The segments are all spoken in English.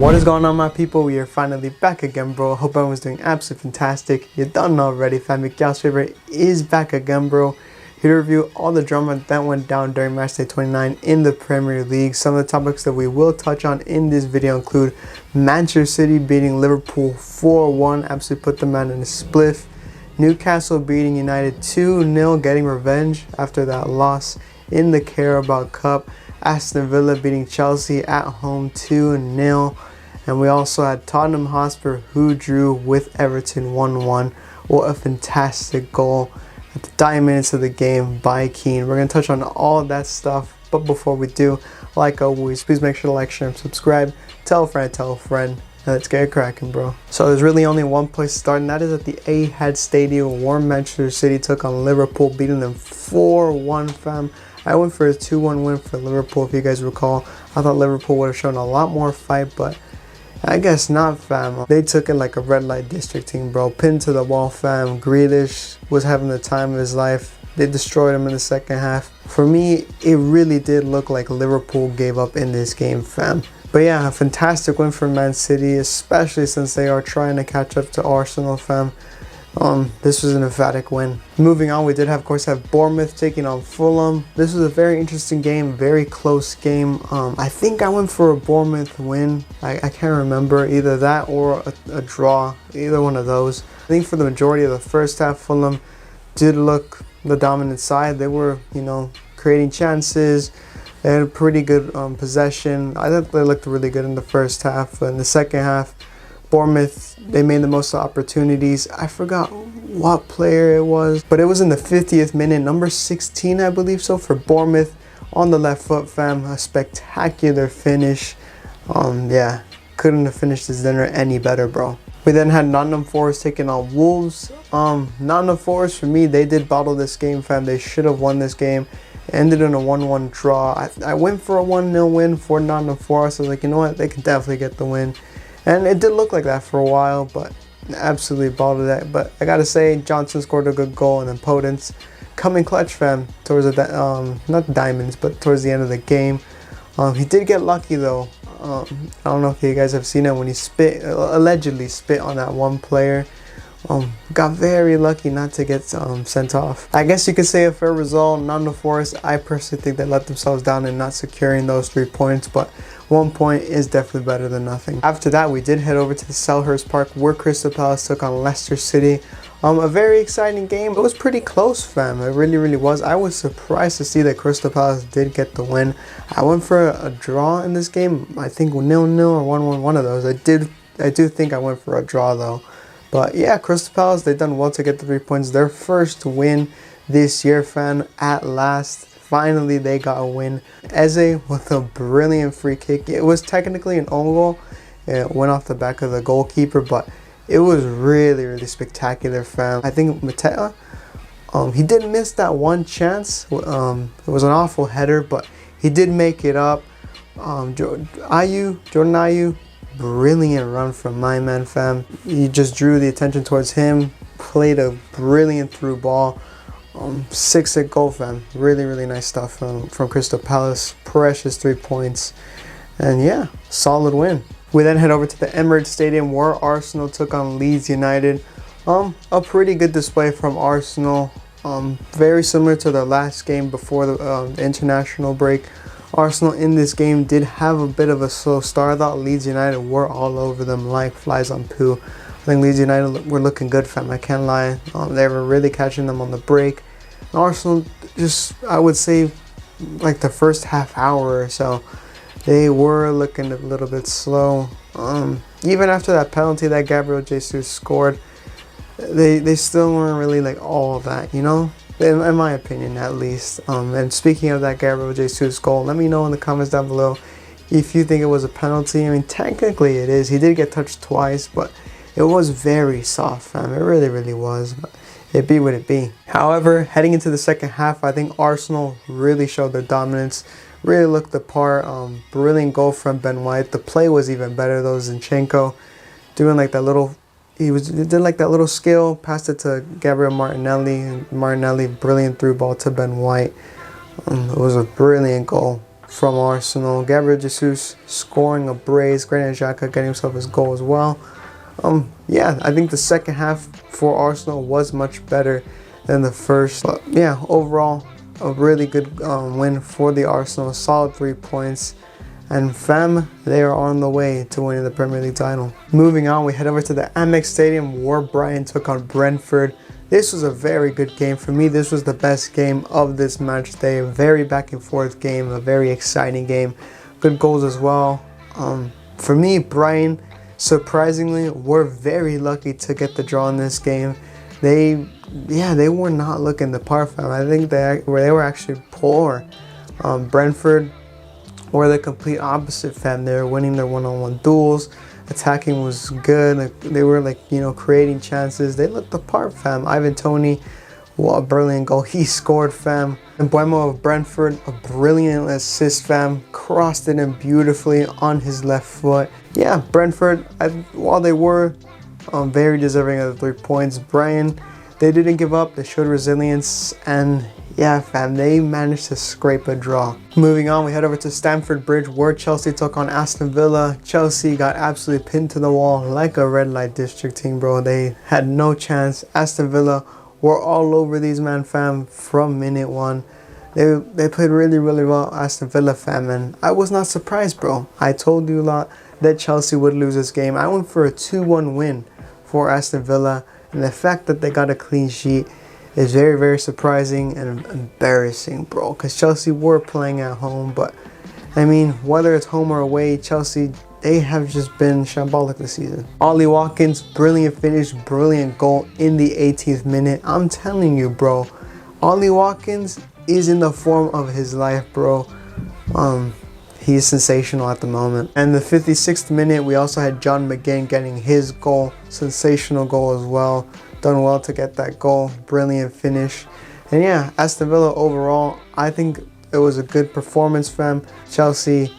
What is going on, my people? We are finally back again, bro. Hope everyone's doing absolutely fantastic. You done know already, fam. Y'all's favorite is back again, bro. Here to review all the drama that went down during matchday 29 in the Premier League. Some of the topics that we will touch on in this video include Manchester City beating Liverpool 4-1, absolutely put the man in a spliff. Newcastle beating United 2-0, getting revenge after that loss in the Carabao Cup. Aston Villa beating Chelsea at home 2-0. And we also had Tottenham Hotspur, who drew with Everton 1-1. What a fantastic goal at the dying minutes of the game by Keane. We're going to touch on all that stuff. But before we do, like always, please make sure to like, share, and subscribe. Tell a friend, and let's get it cracking, bro. So there's really only one place to start, and that is at the Etihad Stadium, where Manchester City took on Liverpool, beating them 4-1, fam. I went for a 2-1 win for Liverpool, if you guys recall. I thought Liverpool would have shown a lot more fight, but I guess not, fam. They took it like a red light district team, bro. Pinned to the wall, fam. Grealish was having the time of his life. They destroyed him in the second half. For me, it really did look like Liverpool gave up in this game, fam. But yeah, a fantastic win for Man City, especially since they are trying to catch up to Arsenal, fam. This was an emphatic win. Moving on, we did of course have Bournemouth taking on Fulham. This was a very interesting game, very close game. I think I went for a Bournemouth win. I can't remember, either that or a draw, either one of those. I think for the majority of the first half, Fulham did look the dominant side. They were, creating chances. They had a pretty good possession. I thought they looked really good in the first half. But in the second half, Bournemouth, they made the most of opportunities. I forgot what player it was, but it was in the 50th minute, number 16, I believe so, for Bournemouth on the left foot, fam. A spectacular finish. Yeah, couldn't have finished this dinner any better, bro. We then had Nottingham Forest taking on Wolves. Nottingham Forest, for me, they did bottle this game, fam. They should have won this game. Ended in a 1-1 draw. I went for a 1-0 win for Nottingham Forest. I was like, you know what, they can definitely get the win. And it did look like that for a while, but absolutely bottled that. But I gotta say, Johnson scored a good goal, and then Podence coming clutch, fam, towards the not the diamonds, but towards the end of the game. He did get lucky though. I don't know if you guys have seen it when he allegedly spit on that one player. Got very lucky not to get sent off. I guess you could say a fair result. Nottingham Forest, I personally think they let themselves down in not securing those 3 points, but 1 point is definitely better than nothing. After that, we did head over to the Selhurst Park, where Crystal Palace took on Leicester City. A very exciting game. It was pretty close, fam. It really was. I was surprised to see that Crystal Palace did get the win. I went for a draw in this game. I think 0-0 or 1-1, one of those. I do think I went for a draw though. But yeah, Crystal Palace, they've done well to get the 3 points. Their first win this year, fam, at last. Finally, they got a win. Eze with a brilliant free kick. It was technically an own goal. It went off the back of the goalkeeper, but it was really spectacular, fam. I think Mateta, he did miss that one chance. It was an awful header, but he did make it up. Jordan Ayew, brilliant run from my man, fam. He just drew the attention towards him, played a brilliant through ball. 6-8 goal, fam. Really nice stuff from Crystal Palace. Precious 3 points. And yeah, solid win. We then head over to the Emirates Stadium, where Arsenal took on Leeds United. A pretty good display from Arsenal. Very similar to their last game before the international break. Arsenal in this game did have a bit of a slow start. I thought Leeds United were all over them like flies on poo. I think Leeds United were looking good, fam. I can't lie. They were really catching them on the break. Arsenal, just, I would say, like the first half hour or so, they were looking a little bit slow. Even after that penalty that Gabriel Jesus scored, they still weren't really like all that, in my opinion at least. And speaking of that Gabriel Jesus goal, let me know in the comments down below if you think it was a penalty. I mean, technically it is. He did get touched twice, but it was very soft, fam. It really was. But it be what it be. However, heading into the second half, I think Arsenal really showed their dominance. Really looked the part. Brilliant goal from Ben White. The play was even better though. Zinchenko doing like that little, he did like that little skill, passed it to Gabriel Martinelli, and Martinelli brilliant through ball to Ben White. It was a brilliant goal. from Arsenal. Gabriel Jesus scoring a brace. Granit Xhaka getting himself his goal as well. Yeah, I think the second half for Arsenal was much better than the first. But yeah, overall, a really good win for the Arsenal. Solid 3 points. And fam, they are on the way to winning the Premier League title. Moving on, we head over to the Amex Stadium where Brighton took on Brentford. This was a very good game. For me, this was the best game of this match day. A very back and forth game, a very exciting game. Good goals as well. For me, Brighton, surprisingly, were very lucky to get the draw in this game. They were not looking the part, fam. I think they were actually poor. Brentford were the complete opposite, fam. They were winning their one-on-one duels. Attacking was good. They were creating chances. They looked the part, fam. Ivan Toney, what a brilliant goal he scored, fam. And Buemo of Brentford, a brilliant assist, fam. Crossed it in beautifully on his left foot. Yeah, Brentford, while they were very deserving of the 3 points, Brighton, they didn't give up. They showed resilience, and yeah, fam, they managed to scrape a draw. Moving on, we head over to Stamford Bridge where Chelsea took on Aston Villa. Chelsea got absolutely pinned to the wall like a red light district team, bro. They had no chance. Aston Villa were all over these man, fam, from minute one. They played really, really well, Aston Villa, fam, and I was not surprised, bro. I told you a lot that Chelsea would lose this game. I went for a 2-1 win for Aston Villa, and the fact that they got a clean sheet is very, very surprising and embarrassing, bro, because Chelsea were playing at home. But I mean, whether it's home or away, Chelsea, they have just been shambolic this season. Ollie Watkins, brilliant finish, brilliant goal in the 18th minute. I'm telling you, bro, Ollie Watkins is in the form of his life, bro. He's sensational at the moment. And the 56th minute, we also had John McGinn getting his goal. Sensational goal as well. Done well to get that goal. Brilliant finish. And yeah, Aston Villa overall, I think it was a good performance, fam. Chelsea,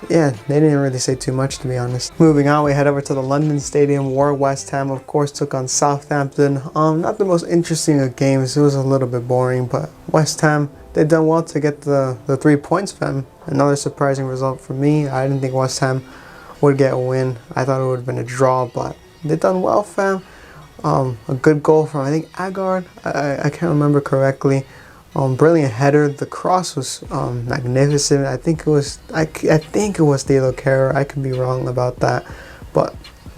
yeah, they didn't really say too much, to be honest. Moving on, we head over to the London Stadium where West Ham, of course, took on Southampton. Not the most interesting of games. It was a little bit boring, but West Ham, they done well to get the 3 points, fam. Another surprising result for me. I didn't think West Ham would get a win. I thought it would have been a draw, but they done well, fam. A good goal from, I think, Agard. I can't remember correctly. Brilliant header. The cross was magnificent. I think it was De La Cara. I could be wrong about that, but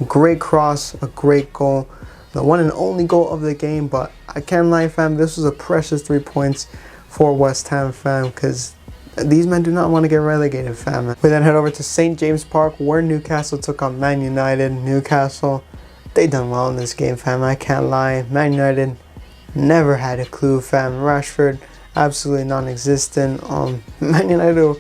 great cross, a great goal, the one and only goal of the game. But I can't lie, fam. This was a precious 3 points for West Ham, fam, because these men do not want to get relegated, fam. We then head over to St. James Park where Newcastle took on Man United. Newcastle, they done well in this game, fam. I can't lie. Man United never had a clue, fam. Rashford, absolutely non-existent. Man United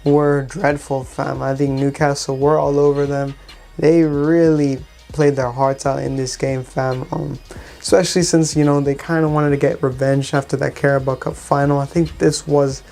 were dreadful, fam. I think Newcastle were all over them. They really played their hearts out in this game, fam. Especially since, they kind of wanted to get revenge after that Carabao Cup final. I think this was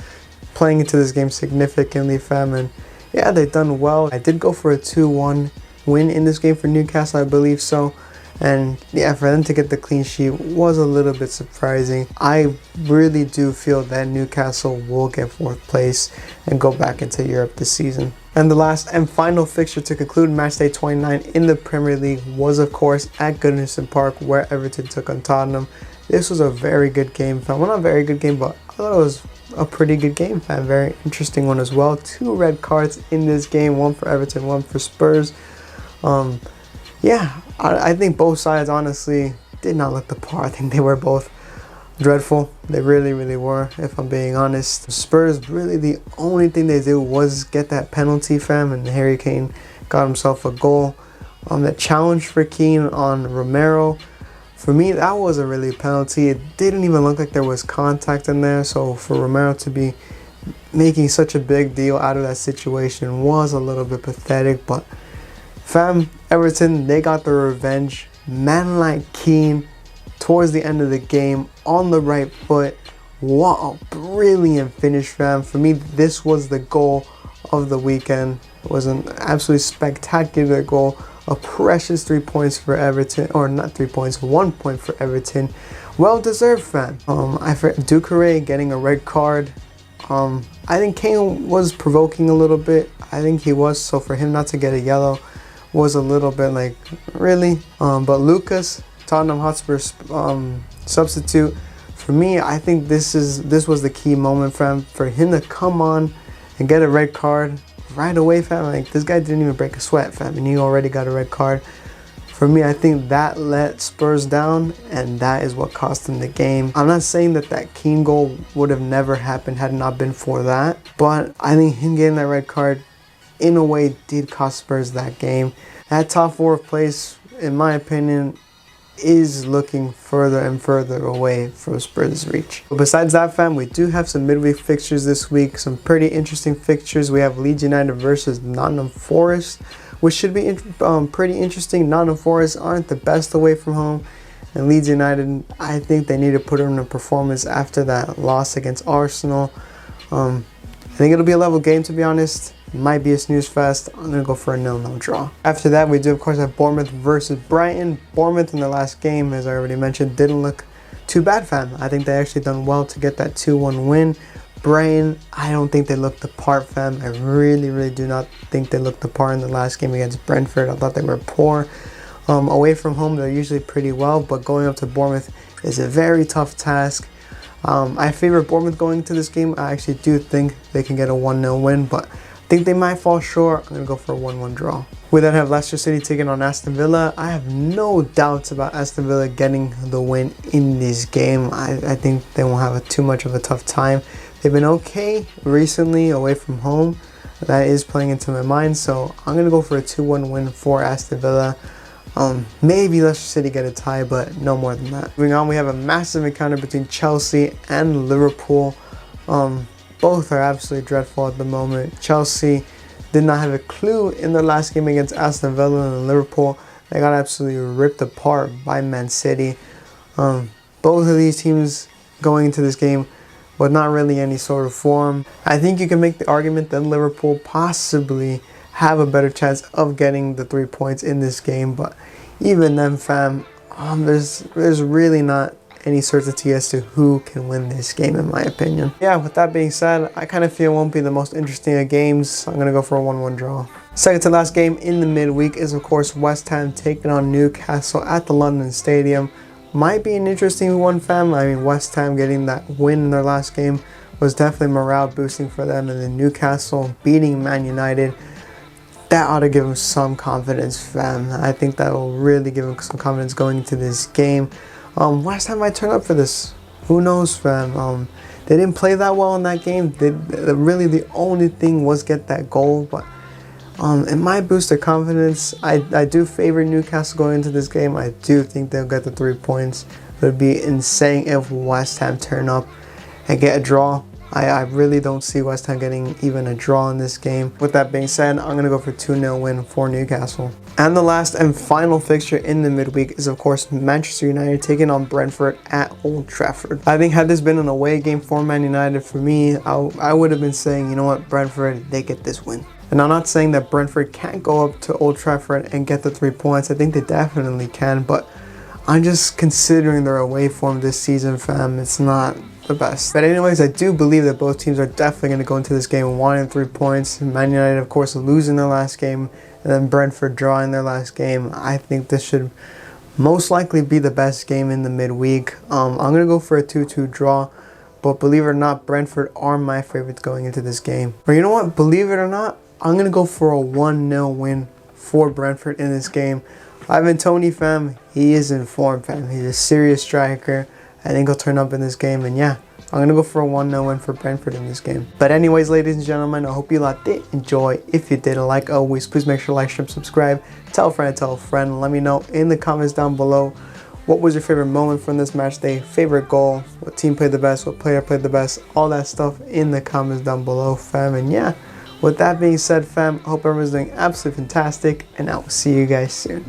playing into this game significantly, fam. And yeah, they done well. I did go for a 2-1 win in this game for Newcastle, I believe so. And yeah, for them to get the clean sheet was a little bit surprising. I really do feel that Newcastle will get 4th place and go back into Europe this season. And the last and final fixture to conclude matchday 29 in the Premier League was, of course, at Goodison Park where Everton took on Tottenham. This was a very good game, fam. Well, not a very good game, but I thought it was a pretty good game, fam. Very interesting one as well. 2 red cards in this game, one for Everton, one for Spurs. Yeah, I think both sides honestly did not look the part. I think they were both dreadful. They really, really were, if I'm being honest. Spurs, really the only thing they did was get that penalty, fam, and Harry Kane got himself a goal. That challenge for Keane on Romero, for me, that wasn't really a penalty. It didn't even look like there was contact in there. So for Romero to be making such a big deal out of that situation was a little bit pathetic. But fam, Everton, they got their revenge. Man like Keane, towards the end of the game, on the right foot. What a brilliant finish, fam. For me, this was the goal of the weekend. It was an absolutely spectacular goal. A precious 3 points for Everton, or not 3 points, 1 point for Everton. Well deserved, fam. I forgot Doucouré getting a red card. I think Kane was provoking a little bit. I think he was. So for him not to get a yellow was a little bit like, really? But Lucas, Tottenham Hotspur substitute, for me, I think this was the key moment for him to come on and get a red card right away, fam. Like, this guy didn't even break a sweat, fam, and he already got a red card. For me, I think that let Spurs down, and that is what cost them the game. I'm not saying that Keane goal would have never happened had it not been for that, but I think him getting that red card, in a way, did cost Spurs that game. That top 4 place, in my opinion, is looking further and further away from Spurs' reach. But besides that, fam, we do have some midweek fixtures this week. Some pretty interesting fixtures. We have Leeds United versus Nottingham Forest, which should be pretty interesting. Nottingham Forest aren't the best away from home, and Leeds United, I think they need to put in a performance after that loss against Arsenal. I think it'll be a level game, to be honest. It might be a snooze fest. I'm going to go for a 0-0 draw. After that, we do, of course, have Bournemouth versus Brighton. Bournemouth in the last game, as I already mentioned, didn't look too bad, fam. I think they actually done well to get that 2-1 win. Brighton, I don't think they looked the part, fam. I really do not think they looked the part in the last game against Brentford. I thought they were poor. Away from home, they're usually pretty well, but going up to Bournemouth is a very tough task. I favor Bournemouth going into this game. I actually do think they can get a 1-0 win, but I think they might fall short. I'm going to go for a 1-1 draw. We then have Leicester City taking on Aston Villa. I have no doubts about Aston Villa getting the win in this game. I think they won't have too much of a tough time. They've been okay recently away from home. That is playing into my mind, so I'm going to go for a 2-1 win for Aston Villa. Maybe Leicester City get a tie, but no more than that. Moving on, we have a massive encounter between Chelsea and Liverpool. Both are absolutely dreadful at the moment. Chelsea did not have a clue in their last game against Aston Villa, and Liverpool, they got absolutely ripped apart by Man City. Both of these teams going into this game with not really any sort of form. I think you can make the argument that Liverpool possibly have a better chance of getting the 3 points in this game, but even then, fam, there's really not any certainty as to who can win this game, in my opinion. Yeah, with that being said, I kind of feel it won't be the most interesting of games. I'm going to go for a 1-1 draw. Second to last game in the midweek is, of course, West Ham taking on Newcastle at the London Stadium. Might be an interesting one, fam. I mean, West Ham getting that win in their last game was definitely morale boosting for them, and then Newcastle beating Man United, that ought to give them some confidence, fam. I think that will really give them some confidence going into this game. West Ham might turn up for this. Who knows, fam? They didn't play that well in that game. Really, the only thing was get that goal, but it might boost their confidence. I do favor Newcastle going into this game. I do think they'll get the 3 points. It would be insane if West Ham turn up and get a draw. I really don't see West Ham getting even a draw in this game. With that being said, I'm going to go for a 2-0 win for Newcastle. And the last and final fixture in the midweek is, of course, Manchester United taking on Brentford at Old Trafford. I think had this been an away game for Man United, for me, I would have been saying, you know what, Brentford, they get this win. And I'm not saying that Brentford can't go up to Old Trafford and get the 3 points. I think they definitely can, but I'm just considering their away form this season, fam. It's not the best. But anyways, I do believe that both teams are definitely going to go into this game wanting 3 points. Man United, of course, losing their last game, and then Brentford drawing their last game. I think this should most likely be the best game in the midweek. I'm going to go for a 2-2 draw, but believe it or not, Brentford are my favorites going into this game. But you know what? Believe it or not, I'm going to go for a 1-0 win for Brentford in this game. Ivan Toney, fam, he is in form, fam. He's a serious striker. I think he'll turn up in this game, and yeah, I'm going to go for a 1-0 win for Brentford in this game. But anyways, ladies and gentlemen, I hope you lot did enjoy. If you did, like always, please make sure to like, share, subscribe, tell a friend. Let me know in the comments down below what was your favorite moment from this match day, favorite goal, what team played the best, what player played the best, all that stuff in the comments down below, fam. And yeah, with that being said, fam, I hope everyone's doing absolutely fantastic, and I will see you guys soon.